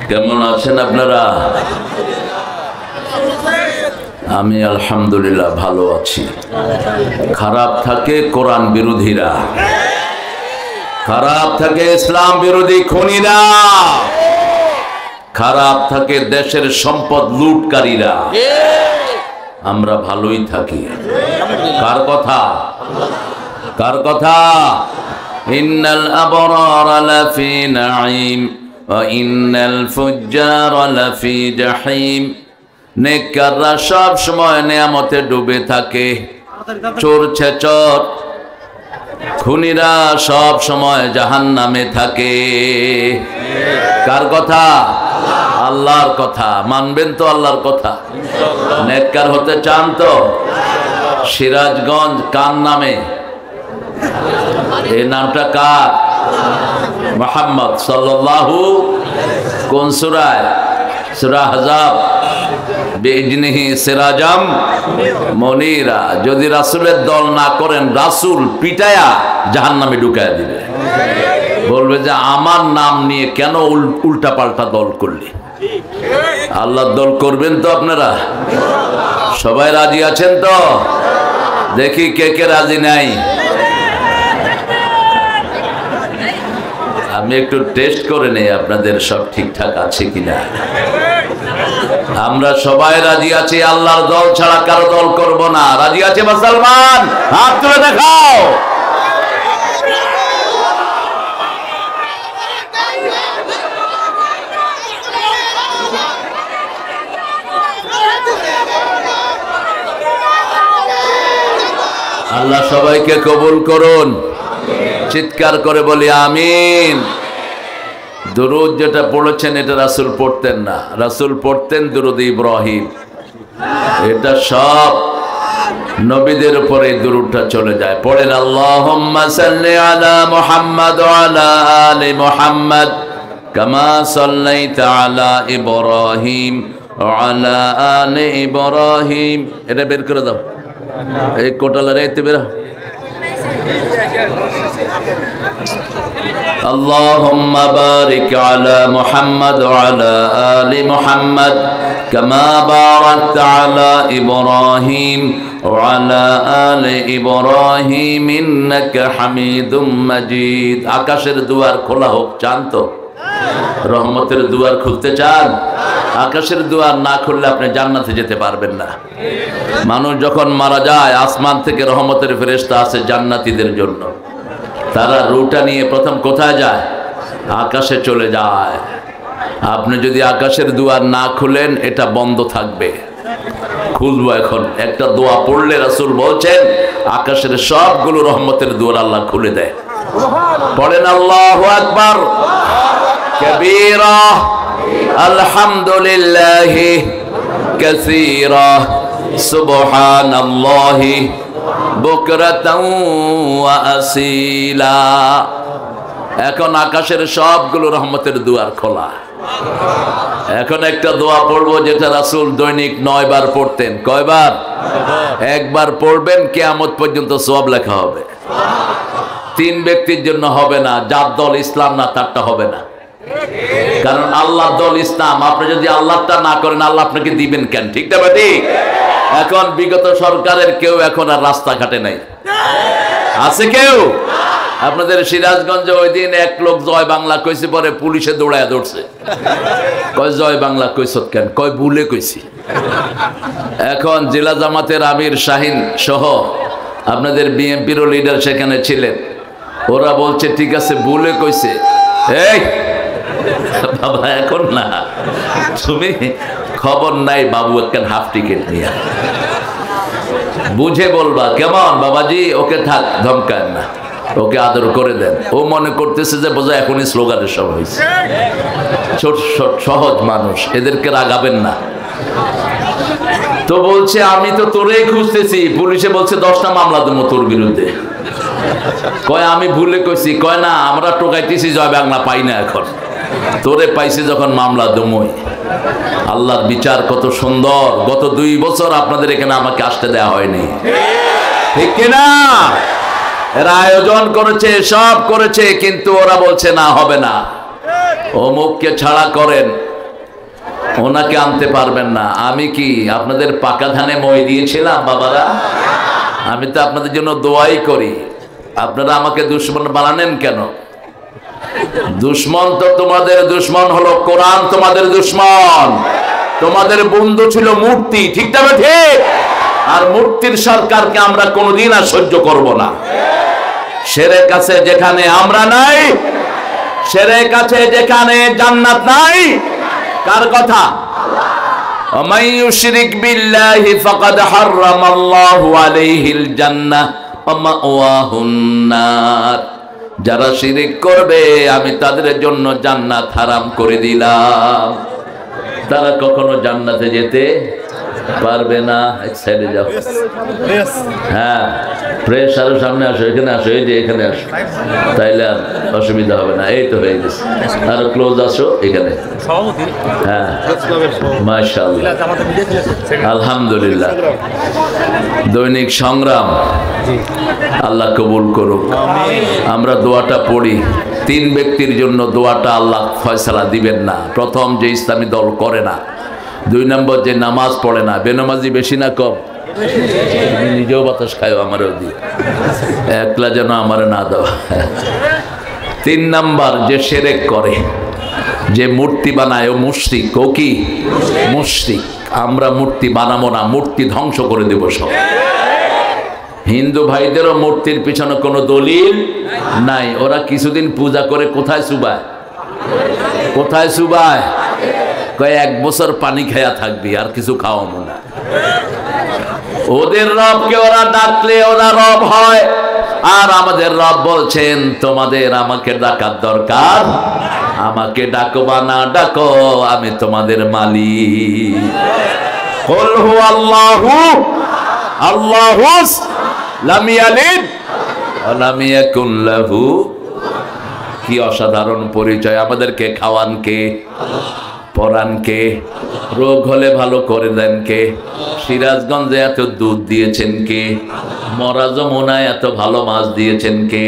কেমন আছেন আপনারা? আমি আলহামদুলিল্লাহ ভালো আছি। খারাপ থাকে কোরআন বিরোধীরা, খারাপ থাকে ইসলাম বিরোধী খুনিরা, খারাপ থাকে দেশের সম্পদ লুটকারীরা। আমরা ভালোই থাকি। কার কথা? কার কথা? ইন্নাল আবরারা লাফি নাঈম ওয়া ইন্নাল ফুজ্জারা লাফি জাহিম। নেককাররা সব সময় নিয়ামতে ডুবে থাকে, চোর ছেচর খুনিরা সব সময় জাহান্নামে থাকে। কার কথা? আল্লাহর কথা। মানবেন তো আল্লাহর কথা? নেককার হতে চান তো? সিরাজগঞ্জ কার নামে? এই নামটা কার? মুহাম্মদ সাল্লাল্লাহু। কোন সূরায়? সূরা আহজাব। বিইজনিহি সিরাজাম মুনীরা। যদি রাসূলের দল না করেন, রাসূল পিটায়া জাহান্নামে ঢুকায়া দিবে। বলবে যে আমার নাম নিয়ে কেন উল্টা পাল্টা দল করলি? আল্লাহর দল করবেন তো আপনারা? সবাই রাজি আছেন তো? দেখি কে কে রাজি নাই। আমি একটু টেস্ট করে নেই আপনাদের সব ঠিকঠাক আছে কিনা। আমরা সবাই রাজি আছি, আল্লাহর দল ছাড়া কারো দল করব না। রাজি আছে মুসলমান? হাত তুলে দেখাও। আল্লাহ সবাইকে কবুল করুন। চিৎকার করে বলি আমিন। দুরূদ যেটা পড়েছেন এটা রাসূল পড়তেন না, রাসূল পড়তেন দুরূদ ইব্রাহিম। এটা সব নবীদের উপরে দুরূদটা চলে যায়। পড়েন আল্লাহুম্মা সাল্লি আলা মুহাম্মাদ ওয়া আলা আলি মুহাম্মাদ কামা সাল্লাইতা আলা ইব্রাহিম ওয়া আলা আলি ইব্রাহিম। এটা বের করে দাও, এই কোটালা রাইতে বের। اللهم بارك على محمد وعلى آل محمد كما باركت على إبراهيم وعلى آل إبراهيم إنك حميد مجيد। আকাশের দুয়ার খোলা হোক চান তো? রহমতের দুয়ার খুলতে চান? আকাশের দুয়ার না খুললে আপনি জান্নাতে যেতে পারবেন না। মানুষ যখন মারা যায়, আসমান থেকে রহমতের ফেরেশতা আসে জান্নাতীদের জন্য। তারা রুটা নিয়ে প্রথম কোথায় যায়? আকাশে চলে যায়। আপনি যদি আকাশের দুয়ার না খুলেন, এটা বন্ধ থাকবে। খুলবো এখন। একটা দোয়া পড়লে রাসূল বলছেন আকাশের সবগুলো রহমতের দুয়ার আল্লাহ খুলে দেয়। পড়েন আল্লাহু আকবার কাবীরা আলহামদুলিল্লাহি কাসীরা সুবহানাল্লাহি বুকরাতাও ওয়া আসীলা। এখন আকাশের সবগুলো রহমতের দুয়ার খোলা। এখন একটা দোয়া পড়বো যেটা রাসূল দৈনিক 9 বার পড়তেন। কয়বার? একবার পড়বেন, কিয়ামত পর্যন্ত সওয়াব লেখা হবে। 3 ব্যক্তির জন্য হবে না, যার দল ইসলাম না তারটা হবে না। কারণ আল্লাহর দল ইসলাম। আপনি যদি আল্লাহটা না করেন, আল্লাহ আপনাকে দিবেন কেন? ঠিক না বেটি? এখন বিগত সরকারের কেউ এখন আর রাস্তাঘাটে নাই। আছে কেউ? আপনাদের সিরাজগঞ্জে ওই দিন এক লোক জয় বাংলা কইছে, পরে পুলিশে দৌড়ায় ধরছে। কয় জয় বাংলা কইছত কেন? কয় ভুলে কইছি। এখন জেলা জামাতের আমির শাহিন সহ আপনাদের বিএনপিরও লিডার সেখানে ছিলেন। ওরা বলছে ঠিক আছে ভুলে কইছে। এই বাবা এখন না, তুমি খবর নাই বাবু একখান হাফ টিকিট নিয়ে বুঝে বলবা। কেমন বাবাজি? ওকে থাক, ধমকায় না, ওকে আদর করে দেন। ও মনে করতেছে যে বোঝা এখনই স্লোগানের সব হয়েছে। ছোট সহজ মানুষ, এদেরকে রাগাবেন না। তো বলছে আমি তো তোরেই খুঁজতেছি। পুলিশে বলছে 10টা মামলা দেবো তোর বিরুদ্ধে। কয় আমি ভুলে কইছি। কয় না, আমরা টোকাইতেছি জয় বাংলা পাই না, এখন তোরে পাইছি যখন মামলা দমই। আল্লাহর বিচার কত সুন্দর। গত 2 বছর আপনাদের এখানে আমাকে আসতে দেওয়া হয়নি, ঠিক কিনা? এরা আয়োজন করেছে, সব করেছে, কিন্তু ওরা বলছে না হবে না। অমুককে ছাড়া করেন, ওনাকে আনতে পারবেন না। আমি কি আপনাদের পাকা ধানে মই দিয়েছিলাম বাবারা? আমি তো আপনাদের জন্য দোয়াই করি। আপনারা আমাকে দুশ্মন বানানেন কেন? দুশ্মন তো তোমাদের দুশ্মন হলো কোরআন, তোমাদের দুশ্মন। তোমাদের বন্ধু ছিল মূর্তি, ঠিক না ঠিক? আর মূর্তির সরকারকে আমরা কোনোদিন আর সহ্য করব না। শিরক আছে যেখানে আমরা নাই, শিরক আছে যেখানে জান্নাত নাই। কার কথা? ওয়ামান ইউশরিক বিল্লাহি ফাকাদ হারামাল্লাহু আলাইহিল জান্নাহ ওয়া মাওয়াহুন নার। যারা শিরক করবে আমি তাদের জন্য জান্নাত হারাম করে দিলাম। তারা কখনো জান্নাতে যেতে পারবে না। এক সাইডে যাও। হ্যাঁ, প্রেস আরো সামনে আসো, এখানে আসো, এই যে এখানে আসো, তাইলে আর অসুবিধা হবে না। এই তো হয়ে গেছে, আরো ক্লোজ আসো এখানে। হ্যাঁ, মাশাআল্লাহ, আলহামদুলিল্লাহ। দৈনিক সংগ্রাম আল্লাহ কবুল করুক। আমরা দোয়াটা পড়ি। 3 ব্যক্তির জন্য দোয়াটা আল্লাহ ফয়সালা দিবেন না। প্রথম, যে ইসলামী দল করে না। 2 নম্বর, যে নামাজ পড়ে না। বেনামাজি বেশি না কম? নিজেও বাতাস খায়, আমারও দিই, একলা যেন আমার না দেওয়া। 3 নম্বর, যে শিরক করে, যে মূর্তি বানায়, ও মুশরিক। ও কি? মুশরিক। আমরা মূর্তি বানাবো না, মূর্তি ধ্বংস করে দেব সব। হিন্দু ভাইদেরও মূর্তির পিছনে কোনো দলিল নাই। ওরা কিছুদিন পূজা করে কোথায় সুবায়? কোথায় সুবায়? কয় 1 বছর পানি খেয়া থাকবি, আর কিছু খাওয়াবো না। ওদের রবকে ওরা ডাকলে ওরা রব হয়। আর আমাদের রব বলছেন, তোমাদের আমাকে ডাকার দরকার, আমাকে ডাকো বা না ডাকো, আমি তোমাদের মালিক। কুল হুয়াল্লাহু আল্লাহুস লাম ইয়ালিদ ওয়া লাম ইয়াকুল লাহু। কি অসাধারণ পরিচয়! আমাদেরকে খাওয়ান কে? পরান কে? রোগ হলে ভালো করে দেন কে? সিরাজগঞ্জে এত দুধ দিয়েছেন কে? মরা যমুনায় এত ভালো মাছ দিয়েছেন কে?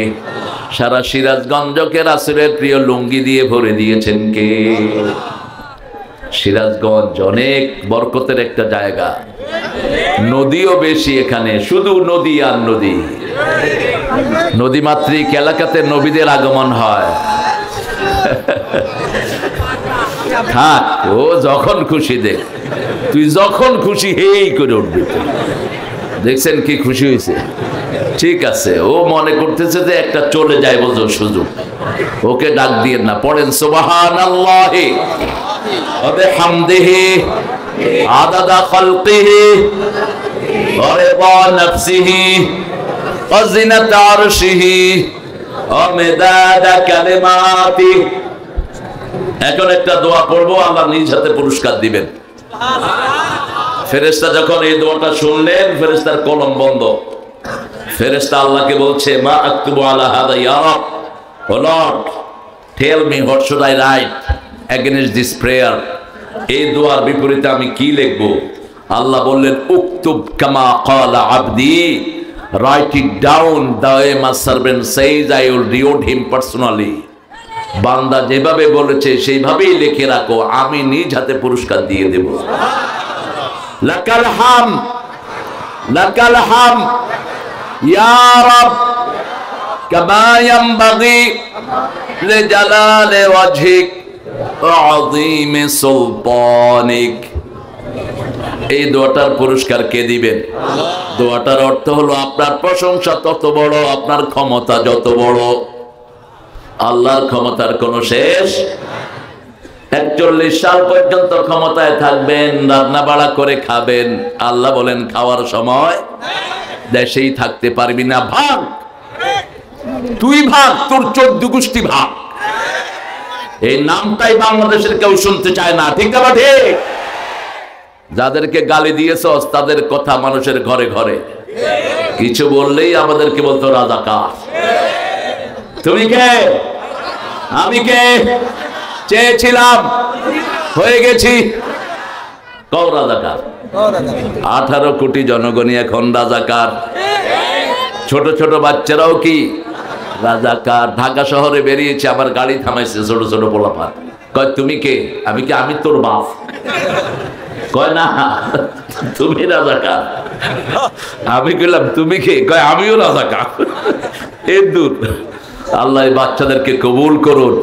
সারা সিরাজগঞ্জকে রাসূলের প্রিয় লুঙ্গি দিয়ে ভরে দিয়েছেন কে? সিরাজগঞ্জ অনেক বরকতের একটা জায়গা, নদীও বেশি এখানে, শুধু নদী আর নদী। নদীমাতৃক এলাকাতে নবীদের আগমন হয়। থাক, ও যখন খুশি দেখ, তুই যখন খুশি হেই করে উঠবি। দেখছেন কি খুশি হয়েছে? ঠিক আছে, ও মনে করতেছে যে একটা চলে যায় বোঝো সুযোগ। ওকে ডাক দিয়ে না। পড়েন সুবহানাল্লাহি ওয়া বিহামদিহি আদাদা খালকিহি ওয়া রিদা নাফসিহি ওয়া জিনাতা আরশিহি ওয়া মিদাদা কালিমাতিহি। এখন একটা দোয়া পড়বো, আল্লাহ নিজ হাতে পুরস্কার দিবেন। ফেরেশতা যখন এই দোয়াটা শুনলেন, ফেরেশতার কলম বন্ধ। ফেরেশতা আল্লাহকে বলছে, মা আকতুবু আলা হাদা ইয়া রব, O lord, tell me what should I write against this prayer. এই দোয়ার বিপরীতে আমি কি লিখবো? আল্লাহ বললেন, উকতুব কামা ক্বালা আবদি, write it down the way my servant says, I will reward him personally. বান্দা যেভাবে বলেছে সেইভাবেই লিখে রাখো, আমি নিজ হাতে পুরস্কার দিয়ে দেব। লাকাল হাম, লাকাল হাম ইয়া রব কামা ইয়ানবাগি লিজালালি ওয়াজহিক ওয়া আযীমি সুলতানিক। এই দোয়াটার পুরস্কার কে দিবেন? দোয়াটার অর্থ হলো, আপনার প্রশংসা তত বড়, আপনার ক্ষমতা যত বড়। আল্লাহর ক্ষমতার কোনো শেষ। 41 সাল পর্যন্ত ক্ষমতায় থাকবেন, রান্না বাড়া করে খাবেন। আল্লাহ বলেন, খাওয়ার সময় দেশেই থাকতে পারবি না, ভাগ, তুই ভাগ, তোর 14 গোষ্ঠী ভাগ। এই নামটাই বাংলাদেশের কেউ শুনতে চায় না, ঠিক না? ঠিক। যাদেরকে গালি দিয়েছ তাদের কথা মানুষের ঘরে ঘরে, কিছু বললেই আমাদেরকে বলতো রাজাকার। তুমি কে? আমি কে? চেয়েছিলাম, হয়ে গেছি। কও রাজাকার। 18 কোটি জনগণই এখন রাজাকার। ছোট ছোট বাচ্চারাও কি রাজাকার? ঢাকা শহরে বেরিয়েছে, আবার গাড়ি থামাইছে ছোট ছোট পোলাপান। কয় তুমি কে? আমি তোর বাপ। কয় না, তুমি রাজাকার। আমি বললাম তুমি কে? কয় আমিও রাজাকার। এর দূর। আল্লাহ এই বাচ্চাদেরকে কবুল করুন।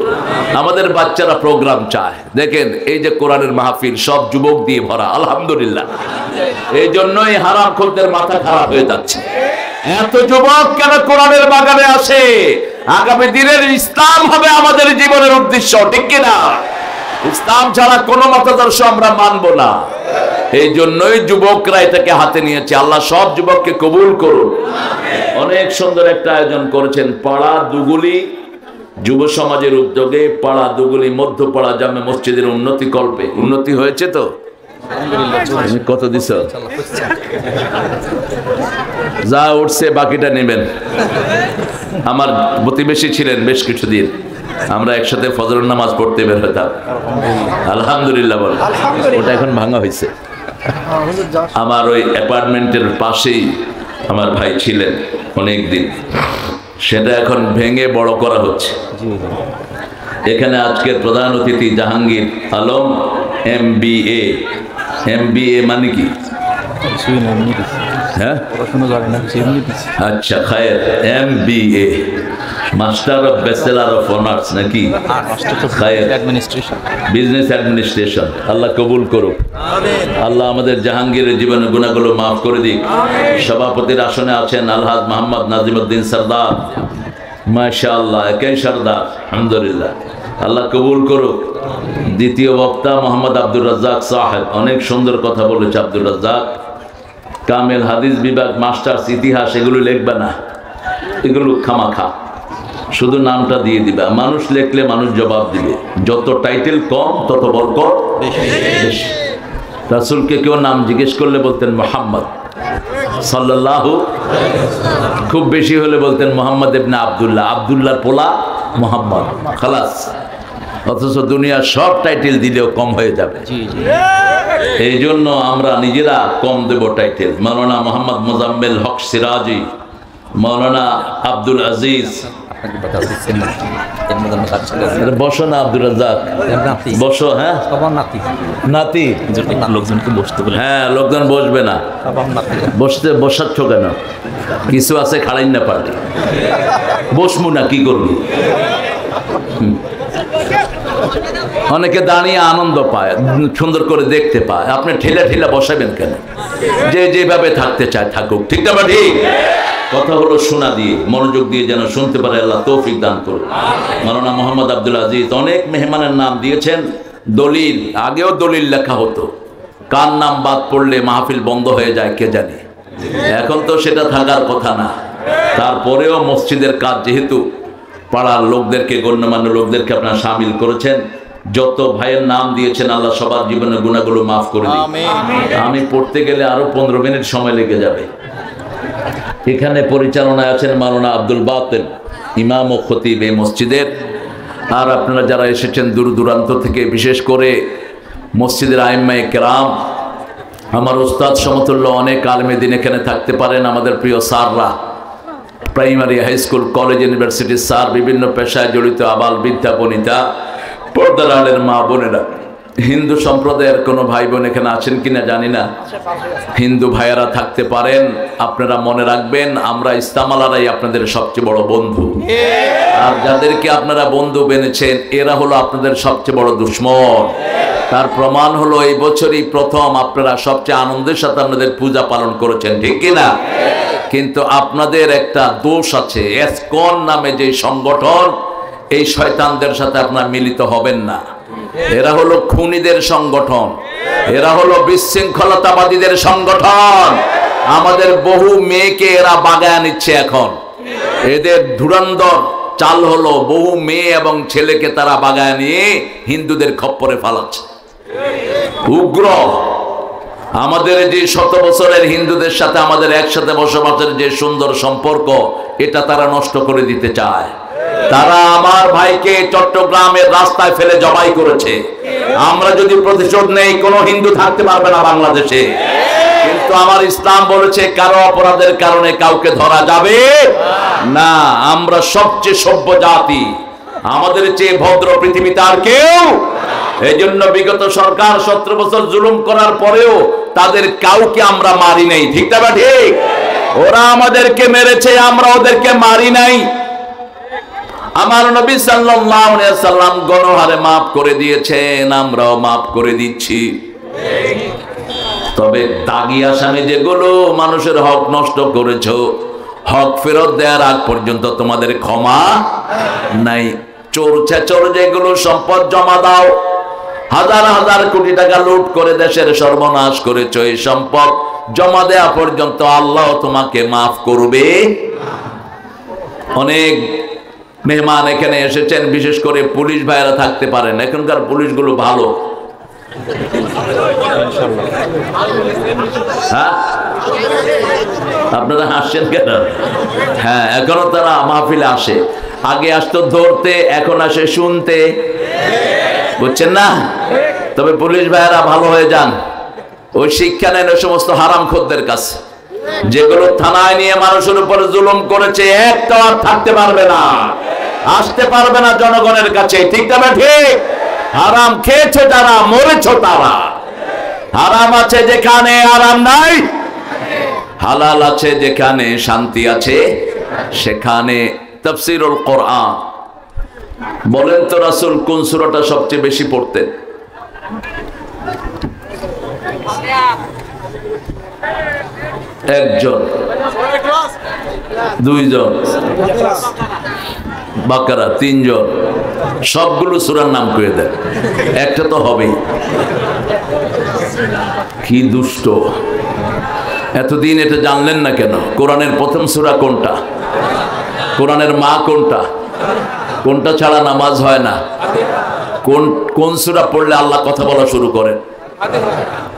আমাদের বাচ্চারা প্রোগ্রাম চায়। দেখেন এই যে কোরআনের মাহফিল সব যুবক দিয়ে ভরা, আলহামদুলিল্লাহ। এই জন্যই হারাম খোরদের মাথা খারাপ হয়ে যাচ্ছে। এত যুবক কেন কোরআনের বাগানে আসে? আগামী দিনের ইসলাম হবে আমাদের জীবনের উদ্দেশ্য, ঠিক কিনা? ইসলাম ছাড়া কোনো মতাদর্শ আমরা মানব না। এই জন্যই যুবকরা এটাকে হাতে নিয়েছে। আল্লাহ সব যুবককে কবুল করুন। অনেক সুন্দর একটা আয়োজন করেছেন পাড়া দুগুলি যুব সমাজের উদ্যোগে। পাড়া দুগুলি মধ্যপাড়া জামে মসজিদের উন্নতি কল্পে। উন্নতি হয়েছে তো? কত দিছ? যা উঠছে বাকিটা নেবেন। আমার প্রতিবেশী ছিলেন বেশ কিছুদিন, আমরা একসাথে ফজরের নামাজ পড়তে বের হতাম। আলহামদুলিল্লাহ বল। ওটা এখন ভাঙা হয়েছে। আমার ওই অ্যাপার্টমেন্টের পাশেই আমার ভাই ছিলেন অনেক দিন, সেটা এখন ভেঙে বড় করা হচ্ছে। এখানে আজকের প্রধান অতিথি জাহাঙ্গীর আলম MBA। MBA মানে কি? হ্যাঁ, আচ্ছা খায়ের। MBA master of bachelor of honours নাকি? খায়ের, বিজনেস অ্যাডমিনিস্ট্রেশন। আল্লাহ কবুল করুক। আল্লাহ আমাদের জাহাঙ্গীরের জীবনের গুনাহগুলো মাফ করে দিক। সভাপতির আসনে আছেন আলহাজ মোহাম্মদ নাজিমউদ্দিন সরদার। মাশাআল্লাহ, একাই সরদার, আলহামদুলিল্লাহ। আল্লাহ কবুল করুক। দ্বিতীয় বক্তা মোহাম্মদ আব্দুর রাজ্জাক সাহেব। অনেক সুন্দর কথা বলেছে আব্দুর রাজ্জাক। কামেল হাদিস বিভাগ, মাস্টার্স, ইতিহাস এগুলো লিখবে না, এগুলো খামাখা, শুধু নামটা দিয়ে দিবে। মানুষ লিখলে মানুষ জবাব দিবে। যত টাইটেল কম তত বরকত বেশি। রাসূলকে কেউ নাম জিজ্ঞেস করলে বলতেন মুহাম্মদ সাল্লাল্লাহু, খুব বেশি হলে বলতেন মুহাম্মদ ইবনে আব্দুল্লাহ, আব্দুল্লাহর পোলা মুহাম্মদ, খালাস। অথচ দুনিয়ার সব টাইটেল দিলেও কম হয়ে যাবে। এই জন্য আমরা নিজেরা কম দেব টাইটেল। মাওলানা মোহাম্মদ মোজাম্মেল হক সিরাজি, মাওলানা আব্দুল আজিজ। বসো না আব্দুর রাজ্জাক, বসো। হ্যাঁ, নাতি। লোকজনকে বসতে বলে। হ্যাঁ, লোকজন বসবে না। বসাচ্ছ কেন? কিছু আছে খাড়াই না পারলে বসমু না, কি করবি? অনেকে দাঁড়িয়ে আনন্দ পায়, সুন্দর করে দেখতে পায়। আপনি ঠেলা ঠেলা বসাবেন কেন? যে যেভাবে থাকতে চায় থাকুক, ঠিক না? ঠিক কথা হলো শোনা দিয়ে, মনোযোগ দিয়ে যেন শুনতে পারে। আল্লাহ তৌফিক দান করুন। মাওলানা মোহাম্মদ আব্দুল আজিজ অনেক মেহমানের নাম দিয়েছেন। দলিল, আগেও দলিল লেখা হতো, কার নাম বাদ পড়লে মাহফিল বন্ধ হয়ে যায় কে জানে। এখন তো সেটা থাকার কথা না। তারপরেও মসজিদের কাজ যেহেতু, পাড়ার লোকদেরকে, গণ্যমান্য লোকদেরকে আপনারা সামিল করেছেন। যত ভাইয়ের নাম দিয়েছেন আল্লাহ সবার জীবনের গুনাহগুলো মাফ করে দিন। আমি পড়তে গেলে আরো 15 মিনিট সময় লেগে যাবে। এখানে পরিচালনায় আছেন মাওলানা আব্দুল বাতিল, ইমাম ও খতিব এই মসজিদের। আর আপনারা যারা এসেছেন দূর দূরান্ত থেকে, বিশেষ করে মসজিদের আইম্মায়ে কেরাম, আমার উস্তাদ সমতুল্য অনেক আলেমে দিন এখানে থাকতে পারেন। আমাদের প্রিয় স্যাররা, প্রাইমারি, হাই স্কুল, কলেজ, ইউনিভার্সিটির স্যার, বিভিন্ন পেশায় জড়িত আবাল বৃদ্ধা বনিতা, পর্দার আলের মা বোনেরা, হিন্দু সম্প্রদায়ের কোনো ভাই বোন এখানে আছেন কিনা জানি না। হিন্দু ভাইয়েরা থাকতে পারেন। আপনারা মনে রাখবেন, আমরা ইসলামালারাই আপনাদের সবচেয়ে বড় বন্ধু। আর যাদেরকে আপনারা বন্ধু বেনেছেন এরা হলো আপনাদের সবচেয়ে বড় দুশ্মন। তার প্রমাণ হলো এই বছরই প্রথম আপনারা সবচেয়ে আনন্দের সাথে আপনাদের পূজা পালন করেছেন, ঠিক কিনা? কিন্তু আপনাদের একটা দোষ আছে। এসকন নামে যে সংগঠন, এই শয়তানদের সাথে আপনারা মিলিত হবেন না। এরা হলো খুনিদের সংগঠন, এরা হলো বিশৃঙ্খলতাবাদীদের সংগঠন। আমাদের বহু মেয়েকে এরা বাগায় নিচ্ছে এখন। এদের ধুরন্ধর চাল হলো বহু মেয়ে এবং ছেলেকে তারা বাগায় নিয়ে হিন্দুদের খপ্পরে ফালাচ্ছে। উগ্র। আমাদের যে শত বছরের হিন্দুদের সাথে আমাদের একসাথে বসবাসের যে সুন্দর সম্পর্ক, এটা তারা নষ্ট করে দিতে চায়। তারা আমার ভাইকে চট্টগ্রামের রাস্তায় ফেলে জবাই করেছে। আমরা যদি প্রতিশোধ নেই, কোনো হিন্দু থাকতে পারবে না বাংলাদেশে। কিন্তু আমার ইসলাম বলেছে কারো অপরাধের কারণে কাউকে ধরা যাবে না। আমরা সবচেয়ে সভ্য জাতি, আমাদের চেয়ে ভদ্র পৃথিবীতে আর কেউ। এই জন্য বিগত সরকার 17 বছর জুলুম করার পরেও তাদের কাউকে আমরা মারি নাই, ঠিক না ঠিক? ওরা আমাদেরকে মেরেছে, আমরা ওদেরকে মারি নাই। আমার নবী সাল্লাল্লাহু আলাইহি সাল্লাম গণহারে মাফ করে দিয়েছেন, আমরাও মাফ করে দিচ্ছি। তবে দাগি আসামি যেগুলো মানুষের হক নষ্ট করেছো, হক ফেরত দেওয়ার আগ পর্যন্ত তোমাদের ক্ষমা নাই। চোর ছেচর যেগুলো সম্পদ জমা দাও, হাজার হাজার কোটি টাকা লুট করে দেশের সর্বনাশ করেছো, এই সম্পদ জমা দেওয়া পর্যন্ত আল্লাহ তোমাকে মাফ করবে। অনেক মেহমান এখানে এসেছেন, বিশেষ করে পুলিশ ভাইরা থাকতে পারেন, এখনকার পুলিশগুলো ভালো। হ্যাঁ, আপনারা হাসছেন কেন? হ্যাঁ, এখনো তারা মাহফিলে আসে। আগে আসতো ধরতে, এখন আসে শুনতে, বুঝছেন না? তবে পুলিশ ভাইয়েরা ভালো হয়ে যান, ওই শিক্ষা নেন ওই সমস্ত হারামখোরদের কাছে, যেগুলো থানায় নিয়ে মানুষের উপরে জুলুম করেছে, একটা আর থাকতে পারবে না, আসতে পারবে না জনগণের কাছে, ঠিক না ঠিক? হারাম খেয়েছে যারা, মরেছো তারা। হারাম আছে যেখানে আরাম নাই, হালাল আছে যেখানে শান্তি আছে সেখানে। তাফসীরুল কোরআন, বলেন তো রাসূল কোন সূরাটা সবচেয়ে বেশি পড়তেন? একজন, দুইজন, বাকারা তিনজন, সবগুলো সূরার নাম করে দেন, একটা তো হবেই। কি দুষ্ট! এতদিন এটা জানলেন না কেন? কোরআনের প্রথম সূরা কোনটা? কোরআনের মা কোনটা? কোনটা ছাড়া নামাজ হয় না? কোন সূরা পড়লে আল্লাহ কথা বলা শুরু করেন?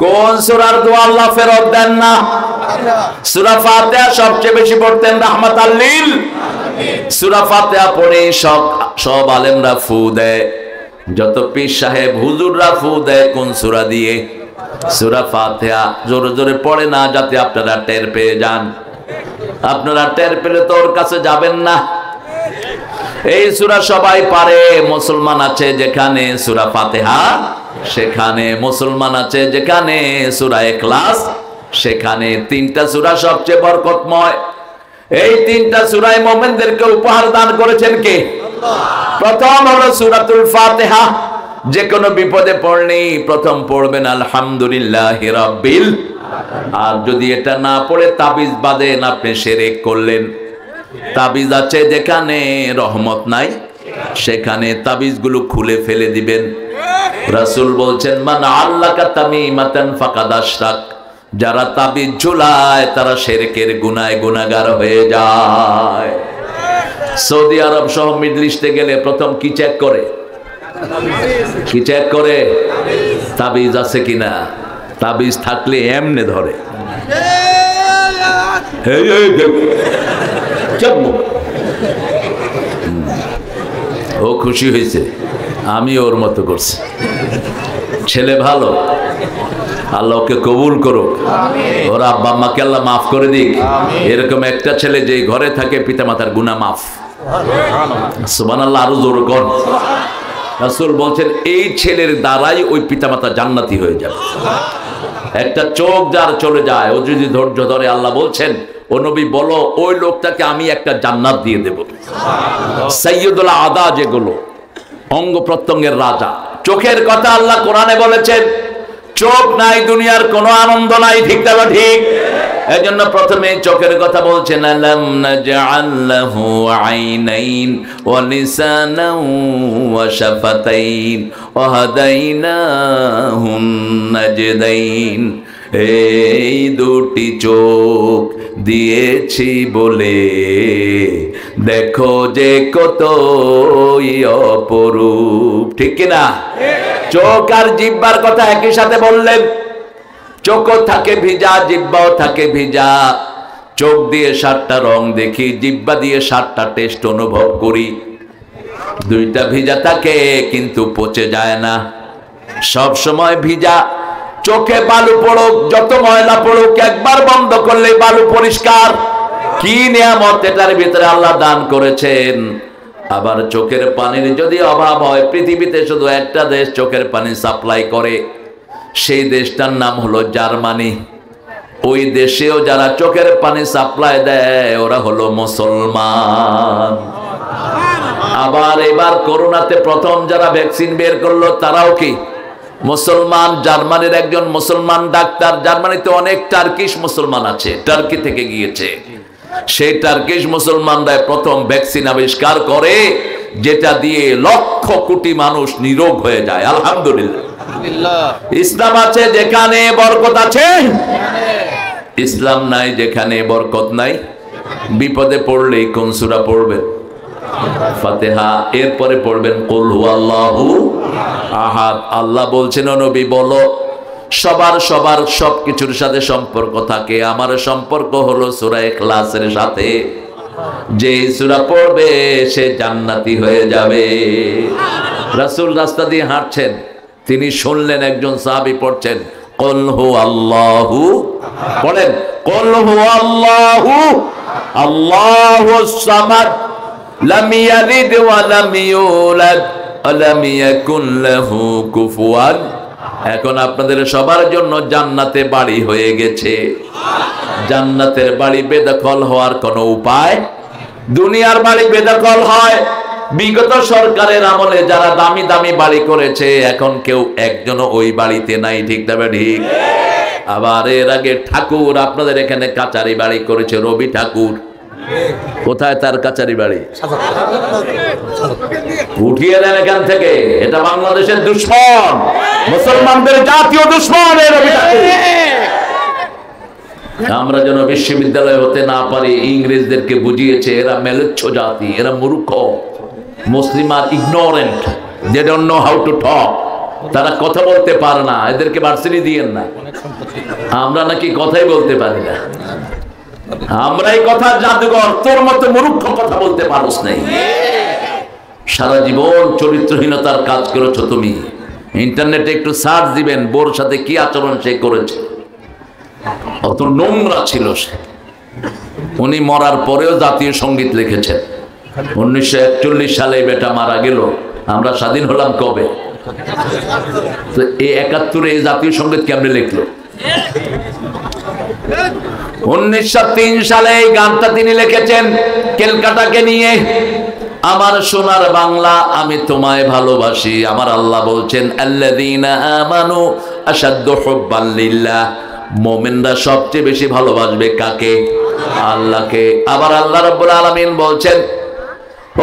কোন সূরার দোয়া আল্লাহ ফেরত দেন না? সূরা ফাতিহা সবচেয়ে বেশি পড়তেন রাহমাতাল লিল। সূরা ফাতিহা পড়ে সব আলেমরা ফু দেয়, যত পীর সাহেব হুজুররা ফু দেয় কোন সূরা দিয়ে? সূরা ফাতিহা। জোরে জোরে পড়ে না, যাতে আপনারা টের পেয়ে যান। আপনারা টের পেলে তো ওর কাছে যাবেন না। এই সূরা সবাই পারে। মুসলমান আছে যেখানে সূরা ফাতিহা সেখানে, মুসলমান আছে যেখানে সূরা ইখলাস সেখানে। তিনটা সূরা সবচেয়ে বরকতময়। এই তিনটা সূরায় মুমিনদেরকে উপহার দান করেছেন কে? প্রথম হলো সূরাতুল ফাতিহা। যে কোনো বিপদে পড়লেই প্রথম পড়বেন আলহামদুলিল্লাহি রাব্বিল। আর যদি এটা না পড়ে তাবিজ বাঁধেন, আপনি শিরক করলেন। তাবিজ আছে যেখানে রহমত নাই সেখানে তাবিজগুলো খুলে ফেলে দিবেন। রাসূল বলছেন মান আল্লাকা তামিমাতান ফাকাদ আশরাক। যারা তাবিজ ঝুলায় তারা শিরকের গুনায় গুনাহগার হয়ে যায়। সৌদি আরব সহ মিডল ইস্টে গেলে প্রথম কি চেক করে? কি চেক করে? তাবিজ আছে কিনা। তাবিজ থাকলে এমনে ধরে। ও খুশি হয়েছে, আমি ওর মতো করছি। ছেলে ভালো, আল্লাহকে কবুল করুক, ওর আব্বা আম্মাকে আল্লাহ মাফ করে দিক। এরকম একটা ছেলে যে ঘরে থাকে পিতামাতার গুনাহ মাফ। সুবহানাল্লাহ, আরো জোর কর। রাসূল বলছেন এই ছেলের দ্বারাই ওই পিতামাতা জান্নাতি হয়ে যাবে। একটা চোখ যার চলে যায়, ও যদি ধৈর্য ধরে, আল্লাহ বলছেন ও নবী বলো ওই লোকটাকে আমি একটা জান্নাত দিয়ে দেব। সাইয়্যিদুল আদা, যেগুলো অঙ্গ প্রত্যঙ্গের রাজা। চোখের কথা আল্লাহ কোরআনে বলেছেন, চোখ নাই দুনিয়ার কোনো আনন্দ নাই, ঠিক না ঠিক? এই জন্য প্রথমে চোখের কথা বলছেন আলাম নাজআল লাহু আইনাইন ওয়া লিসানান ওয়া শাফাতাইন ওয়া হাদাইনাহুন নাজদাইন। এই দুটি চোখ দিয়েছি বলে দেখো যে কত অপরূপ, ঠিক কিনা? চোখ আর জিহ্বার কথা একই সাথে বললেন। চোখও থাকে ভিজা, জিহ্বাও থাকে ভিজা। চোখ দিয়ে 7টা রং দেখি, জিহ্বা দিয়ে 7টা টেস্ট অনুভব করি। দুইটা ভিজা থাকে কিন্তু পচে যায় না, সব সময় ভিজা। চোখে বালু পড়ুক, যত ময়লা পড়ুক, একবার বন্ধ করলে বালু পরিষ্কার। কি নিয়ামত এটার ভিতরে আল্লাহ দান করেছেন। আবার চোখের পানির যদি অভাব হয়, পৃথিবীতে শুধু একটা দেশ চোখের পানি সাপ্লাই করে, সেই দেশটার নাম হলো জার্মানি। ওই দেশেও যারা চোখের পানি সাপ্লাই দেয় ওরা হলো মুসলমান। আবার এবার করোনাতে প্রথম যারা ভ্যাকসিন বের করলো তারাও কি মুসলমান। জার্মানির একজন মুসলমান ডাক্তার, জার্মানিতে অনেক টার্কিশ মুসলমান আছে, টার্কি থেকে গিয়েছে, সেই টার্কিশ মুসলমানরা প্রথম ভ্যাকসিন আবিষ্কার করে যেটা দিয়ে লক্ষ কোটি মানুষ নিরোগ হয়ে যায়। আলহামদুলিল্লাহ। ইসলাম আছে যেখানে বরকত আছে, ইসলাম নাই যেখানে বরকত নাই। বিপদে পড়লেই কোন সূরা পড়বেন? ফাতিহা। এরপরে পড়বেন কুল হুয়াল্লাহু আহাদ। আল্লাহ বলছেন ও নবী বলো, সবার সবকিছুর সাথে সম্পর্ক থাকে, আমার সম্পর্ক হলো সূরা ইখলাসের সাথে। যে সূরা পড়বে সে জান্নাতি হয়ে যাবে। রাসূল রাস্তা দিয়ে হাঁটছেন, তিনি শুনলেন একজন সাহাবী পড়ছেন কুল হুয়াল্লাহু, পড়েন কুল হুয়াল্লাহু আল্লাহুস সামাদ লাম ইয়ালিদ ওয়া লাম ইউলাদ ওয়া লাম ইয়াকুল লাহু কুফুয়ান। এখন আপনাদের সবার জন্য জান্নাতে বাড়ি হয়ে গেছে। জান্নাতের বাড়ি বেদখল হওয়ার কোনো উপায়? দুনিয়ার বাড়ি বেদখল হয় বিগত সরকারের আমলে যারা দামি দামি বাড়ি করেছে, এখন কেউ একজনও ওই বাড়িতে নাই। ঠিক তবে ঠিক। আবার এর আগে ঠাকুর আপনাদের এখানে কাচারি বাড়ি করেছে, রবি ঠাকুর। কোথায় তার কাচারি বাড়ি? উঠিয়ে দেন এখান থেকে। এটা বাংলাদেশের দুশ্মন, মুসলমানদের জাতীয় দুশ্মন এই রবি ঠাকুর। আমরা যেন বিশ্ববিদ্যালয় হতে না পারি, ইংরেজদেরকে বুঝিয়েছে এরা মেলেচ্ছ জাতি, এরা মূর্খ। মুসলিম আর ignorant, they don't know how to talk. তারা কথা বলতে পারে না, এদেরকে ভার্সিটি দিয়েন না। আমরা নাকি কথাই বলতে পারি না, আমরাই কথা জাদুঘর। তোর মতো মূর্খ কথা বলতে পারোস নাই। সারা জীবন চরিত্রহীনতার কাজ করেছো তুমি। ইন্টারনেটে একটু সার্চ দিবেন বোর সাথে কি আচরণ সে করেছে। অত নোংরা ছিল সে। উনি মরার পরেও জাতীয় সঙ্গীত লিখেছেন। 1941 সালে বেটা মারা গেল, আমরা স্বাধীন হলাম কবে? তো এই 71-এ এই জাতীয় সঙ্গীত কেমনে লিখলো? 1903 সালে এই গানটা তিনি লিখেছেন ক্যালকাটাকে নিয়ে। আমার সোনার বাংলা আমি তোমায় ভালোবাসি। আমার আল্লাহ বলছেন আল্লাযীনা আমানু আশাদ্দু হুব্বান লিল্লাহ। মুমিনরা সবচেয়ে বেশি ভালোবাসবে কাকে? আল্লাহকে। আবার আল্লাহ রাব্বুল আলামিন বলছেন,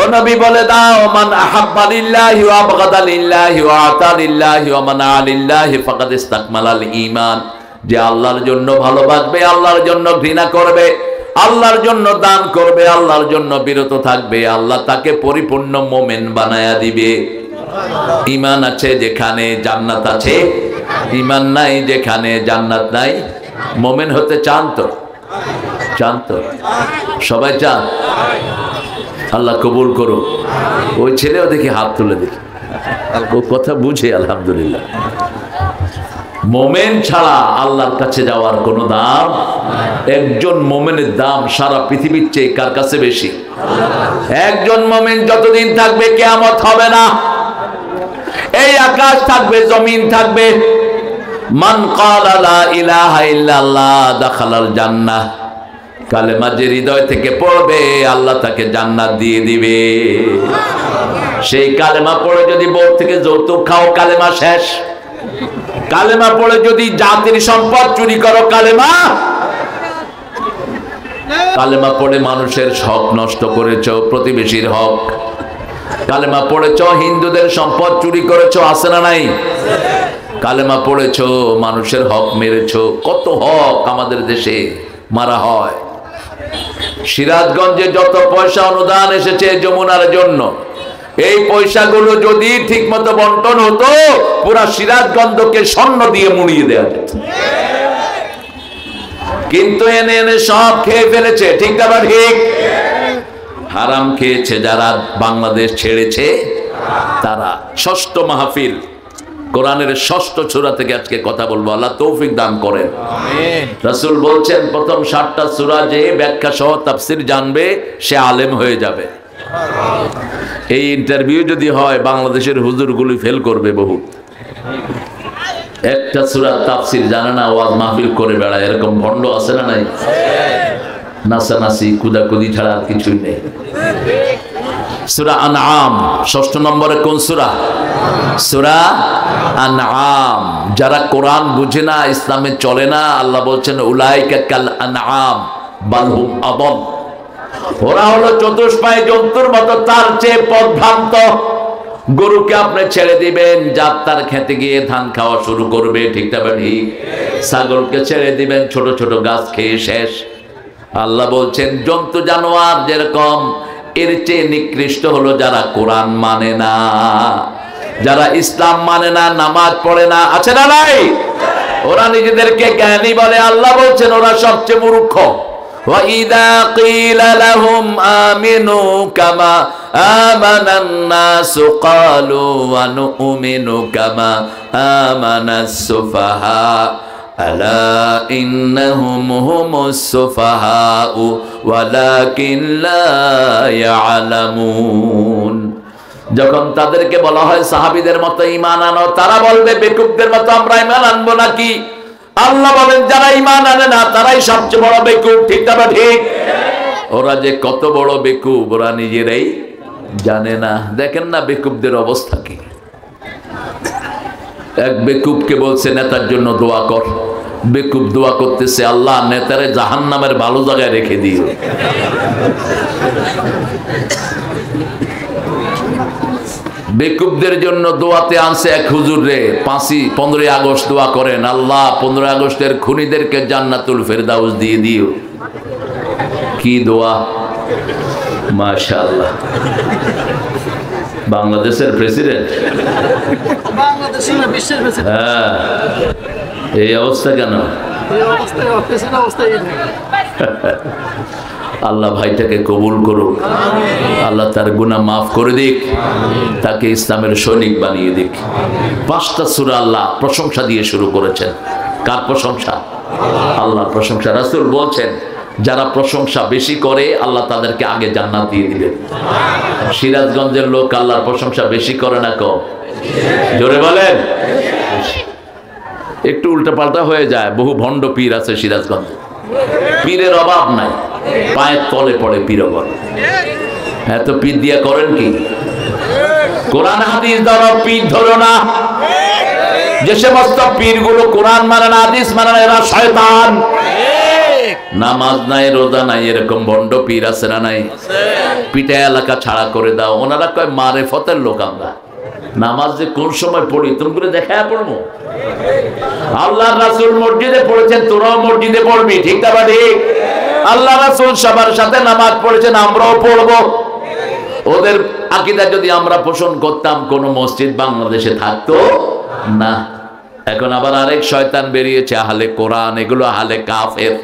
ও নবী বলে দাও, মান আহাব্বা লিল্লাহি ওয়া আবগাদা লিল্লাহি ওয়া আতা লিল্লাহি ওয়া মানা লিল্লাহি ফাকাদ ইসতাকমালাল ঈমান। যে আল্লাহর জন্য ভালোবাসবে, আল্লাহর জন্য ঘৃণা করবে, আল্লাহর জন্য দান করবে, আল্লাহর জন্য বিরত থাকবে, আল্লাহ তাকে পরিপূর্ণ মুমিন বানায়া দিবে। ঈমান আছে যেখানে জান্নাত আছে, ঈমান নাই যেখানে জান্নাত নাই। মুমিন হতে চান তো? চান তো? সবাই চান? আল্লাহ কবুল করুক। ওই ছেলেও দেখি হাত তুলে দেখি, ও কথা বুঝে। আলহামদুলিল্লাহ। মোমেন ছাড়া আল্লাহর কাছে যাওয়ার কোনো দাম। একজন মোমেনের দাম সারা পৃথিবীর চেয়ে কার কাছে বেশি? একজন মোমেন যতদিন থাকবে কিয়ামত হবে না। এই আকাশ থাকবে, জমিন থাকবে। মান ক্বালা লা ইলাহা ইল্লাল্লাহ দাখালাল জান্নাহ। কালেমা যে হৃদয় থেকে পড়বে আল্লাহ তাকে জান্নাত দিয়ে দিবে। সেই কালেমা পড়ে যদি বউ থেকে যৌতুক খাও, কালেমা শেষ। কালেমা পড়ে যদি জাতির সম্পদ চুরি করো, কালেমা। কালেমা পড়ে মানুষের হক নষ্ট করেছো, প্রতিবেশীর হক। কালেমা পড়েছো হিন্দুদের সম্পদ চুরি করেছো, আছে না নাই? কালেমা পড়েছো মানুষের হক মেরেছো। কত হক আমাদের দেশে মারা হয়। সিরাজগঞ্জে যত পয়সা অনুদান এসেছে যমুনার জন্য, এই পয়সাগুলো যদি ঠিক মতো বন্টন হতো, পুরা সিরাজগঞ্জকে স্বর্ণ দিয়ে মুড়িয়ে দেওয়া যেত। কিন্তু এনে এনে সব খেয়ে ফেলেছে। ঠিক না ঠিক? হারাম খেয়েছে যারা বাংলাদেশ ছেড়েছে তারা। ষষ্ঠ মাহফিল, কোরআনের ষষ্ঠ সূরা থেকে আজকে কথা বলবো। আল্লাহ তৌফিক দান করেন। রাসূল বলছেন প্রথম 7টা সূরা যে ব্যাখ্যা সহ তাফসীর জানবে সে আলেম হয়ে যাবে। এই ইন্টারভিউ যদি হয় বাংলাদেশের হুজুরগুলি ফেল করবে বহুত। একটা সূরা তাফসীর জানে না, ওয়াজ মাহফিল করে বেড়ায়, এরকম ভণ্ড আছে না নাই? নাচানাচি কুদাকুদি ছাড়া আর কিছুই নেই। সূরা আনআম ৬ষ্ঠ নম্বরে কোন সূরা? সূরা আনআম। যারা কোরআন বুঝে না, ইসলামে চলে না, আল্লাহ বলছেন উলাইকা কাল আনআম বাল হুম আদল। ওরা হলো চতুষ্পায়ী জন্তুর মতো, তার চেয়ে পথভ্রান্ত। গরুকে আপনি ছেড়ে দিবেন, যাত্রার খেতে গিয়ে ধান খাওয়া শুরু করবে, ঠিক না ঠিক? ছাগলকে ছেড়ে দিবেন, ছোট ছোট গাছ খেয়ে শেষ। আল্লাহ বলছেন জন্তু জানোয়ার যেরকম, এর চেয়ে নিকৃষ্ট হলো যারা কোরআন মানে না, যারা ইসলাম মানে না, নামাজ পড়ে না। আছে না নাই? ওরা নিজেদেরকে জ্ঞানী বলে, আল্লাহ বলছেন ওরা সবচেয়ে মূর্খ। وَإِذَا قِيلَ لَهُمْ آمِنُوا كَمَا آمَنَ النَّاسُ قَالُوا وَنُؤْمِنُ كَمَا آمَنَ السُّفَهَاءُ أَلَا إِنَّهُمْ هُمُ السُّفَهَاءُ وَلَكِنْ لَا يَعْلَمُونَ। যখন তাদেরকে বলা হয় সাহাবীদের মতো ঈমান আনো, তারা বলবে বেকুবদের মতো আমরা ঈমান আনবো নাকি? আল্লাহ বলেন যারা ঈমান আনে না তারাই সবচেয়ে বড় বেকুব, ঠিক না ঠিক? ওরা যে কত বড় বেকুব ওরা নিজেরাই জানে না। দেখেন না বেকুবদের অবস্থা কি। এক বেকুবকে বলছে নেতার জন্য দোয়া কর। বেকুব দোয়া করতেছে, আল্লাহ নেতারে জাহান্নামের ভালো জায়গায় রেখে দিও। বেকুবদের জন্য দোয়াতে আনছে এক হুজুর রে, 15ই আগস্ট দোয়া করেন, আল্লাহ 15ই আগস্টের খুনিদেরকে জান্নাতুল ফেরদাউস দিয়ে দিও। কি দোয়া, মাশাআল্লাহ। বাংলাদেশের প্রেসিডেন্ট, হ্যাঁ, এই অবস্থা কেন? আল্লাহ ভাইটাকে কবুল করুক, আল্লাহ তার গুনাহ মাফ করে দিক, তাকে ইসলামের সৈনিক বানিয়ে দিক। 5টা সূরা আল্লাহ প্রশংসা দিয়ে শুরু করেছেন। কার প্রশংসা? আল্লাহর প্রশংসা। রাসূল বলছেন যারা প্রশংসা বেশি করে আল্লাহ তাদেরকে আগে জান্নাত দিয়ে দিবেন। সিরাজগঞ্জের লোক আল্লাহর প্রশংসা বেশি করে না কম? জোরে বলেন। একটু উল্টাপাল্টা হয়ে যায়, বহু ভণ্ড পীর আছে সিরাজগঞ্জে, পীরের অভাব নাই, পায়ের তলে পড়ে পীর অভাব। এত পীর দিয়া করেন কি? কোরআন হাদিস ধরো, পীর ধরো না। যে সমস্ত পীরগুলো কোরআন মানে না, হাদিস মানে না, এরা শয়তান। নামাজ নাই, রোজা নাই, এরকম ভণ্ড পীর আছে না নাই? পিঠা এলাকা ছাড়া করে দাও। ওনারা কয় মারেফতের লোক আমরা, নামাজ যে কোন সময় পড়ি তুমি করে দেখায় পড়বো। আল্লাহ রাসূল মসজিদে পড়েছেন, তোরাও মসজিদে পড়বি, ঠিক না ঠিক? আল্লাহ রাসূল সবার সাথে নামাজ পড়েছেন, আমরাও পড়বো। ওদের আকীদা যদি আমরা পোষণ করতাম, কোন মসজিদ বাংলাদেশে থাকতো না। এখন আবার আরেক শয়তান বেরিয়েছে, আহলে কোরআন। এগুলো আহলে কাফের।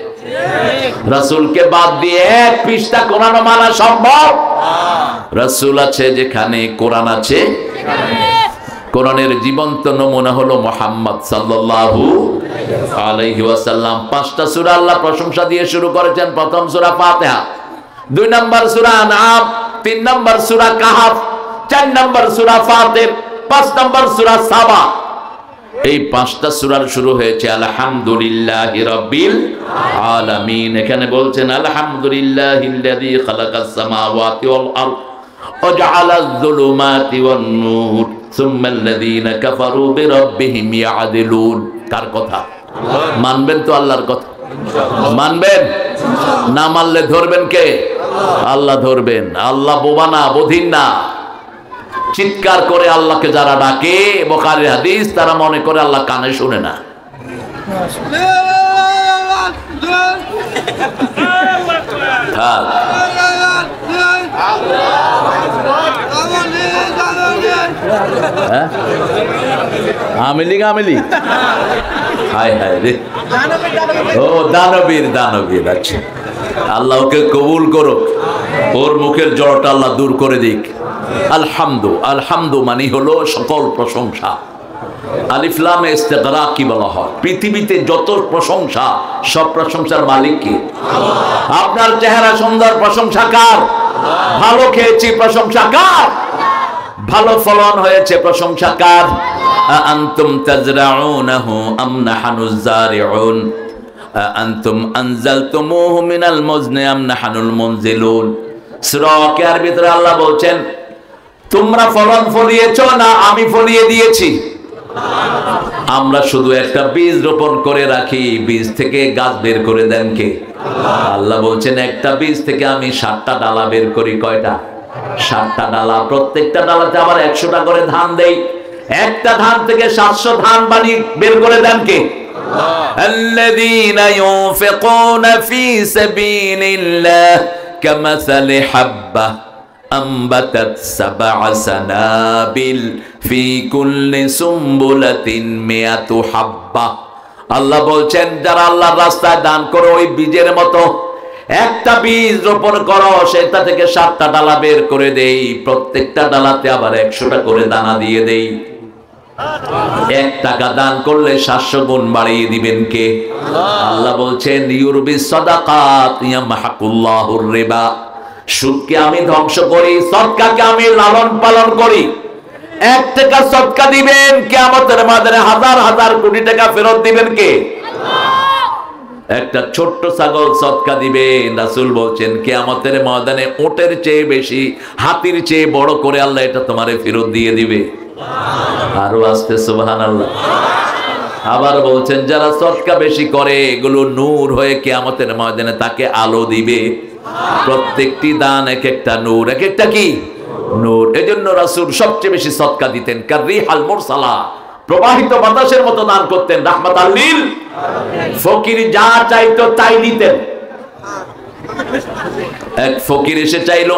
রাসূলকে বাদ দিয়ে এক পৃষ্ঠা কোরআন মানা সম্ভব? রাসূল আছে যেখানে, কোরআন আছে। কোরআনের জীবন্ত নমুনা হলো মুহাম্মদ সাল্লাল্লাহু আলাইহি ওয়াসাল্লাম। 5টা সূরা আল্লাহ প্রশংসা দিয়ে শুরু করেছেন। প্রথম সূরা ফাতিহা, 2 নম্বর সূরা আনআম, 3 নম্বর সূরা কাহফ, 4 নম্বর সূরা ফাতির, 5 নম্বর সূরা সাবা। এই 5টা সূরার শুরু হয়েছে আলহামদুলিল্লাহি রাব্বিল আলামিন। এখানে বলছেন আলহামদুলিল্লাহিল্লাযী খালাকাস সামাওয়াতি ওয়াল আরদ ওয়া জাআলায যুলুমাতি ওয়ান নূর সুম্মাল্লাযীনা কাফারু বিরাব্বিহিম ইয়াদিলুন। কার কথা? মানবেন তো আল্লাহর কথা? মানবেন না? মানলে ধরবেন কে? আল্লাহ ধরবেন। আল্লাহ বোবা না, বধির না। চিৎকার করে আল্লাহকে যারা ডাকে, বুখারীর হাদিস, তারা মনে করে আল্লাহ কানে শুনে না। আমিলি গামিলি, হায় হায় রে, ও দানবীর, দানবীর। আচ্ছা, আল্লাহ ওকে কবুল করুক, ওর মুখের জড়টা আল্লাহ দূর করে দিক। আলহামদু, আলহামদু মানে হলো সকল প্রশংসা। আলিফ লাম ইস্তিগরাক কি বলা হয়? পৃথিবীতে যত প্রশংসা, সব প্রশংসার মালিক কি? আপনার চেহারা সুন্দর, প্রশংসা কার? ভালো খেয়েছি, প্রশংসা কার? ভালো ফলন হয়েছে, প্রশংসা কার? আনতুম তাজরাউনাহু আম নাহনুজ জারিউন আনতুম আনজালতুমুহু মিনাল মুজনি আম নাহনুল মুনজিলুন। সূরা ওয়াকিয়ার ভিতরে আল্লাহ বলছেন, তোমরা ফলন ফলিয়েছো না আমি ফলিয়ে দিয়েছি? আমরা শুধু একটা বীজ রোপণ করে রাখি, বীজ থেকে গাছ বের করে দেন কে? আল্লাহ বলছেন, একটা বীজ থেকে আমি 7টা ডালা বের করি। কয়টা? 7টা ডালা। প্রত্যেকটা ডালাতে আবার 100টা করে ধান দেই। একটা ধান থেকে 700 ধান বানিয়ে বের করে দেন কে? আল্লাযীনা ইউনফিকুনা ফী সাবিলিল্লাহ কামাসালি হাব্বা أنبتت 7 سنابل في كل سنبلة 100 حبة। আল্লাহ বলছেন, যারা আল্লাহর রাস্তায় দান করো ওই বীজের মতো একটা বীজ রোপণ করো, সেটা থেকে 7টা ডালা বের করে দেই, প্রত্যেকটা ডালাতে আবার 100টা করে দানা দিয়ে দেই। 1 টাকা দান করলে 700 গুণ বাড়িয়ে দিবেন কে? আল্লাহ বলছেন, ইউরবিস সাদাকাত ইয়ামহাকুল্লাহুর রিবা। সুদকে আমি ধ্বংস করি, সদকাকে আমি লালন পালন করি। 1 টাকা সদকা দিবেন, কিয়ামতের ময়দানে হাজার হাজার কোটি টাকা ফেরত দিবেন কে? একটা ছোট্ট ছাগল সদকা দিবেন, রাসূল বলছেন কিয়ামতের ময়দানে ওটের চেয়ে বেশি, হাতির চেয়ে বড় করে আল্লাহ এটা তোমারে ফেরত দিয়ে দিবে। আরো আস্তে সুবহানাল্লাহ। আবার বলছেন, যারা সদকা বেশি করে এগুলো নূর হয়ে কিয়ামতের ময়দানে তাকে আলো দিবে। প্রত্যেকটি দান এক একটা নূর, এক একটা কি নূর। এজন্য রাসূল সবচেয়ে বেশি সদকা দিতেন, কাররিহাল মুরসালা, প্রবাহিত বাতাসের মতো দান করতেন, রাহমাতাল লিল ফকির যা চাইতো তাই দিতেন। এক ফকির এসে চাইলো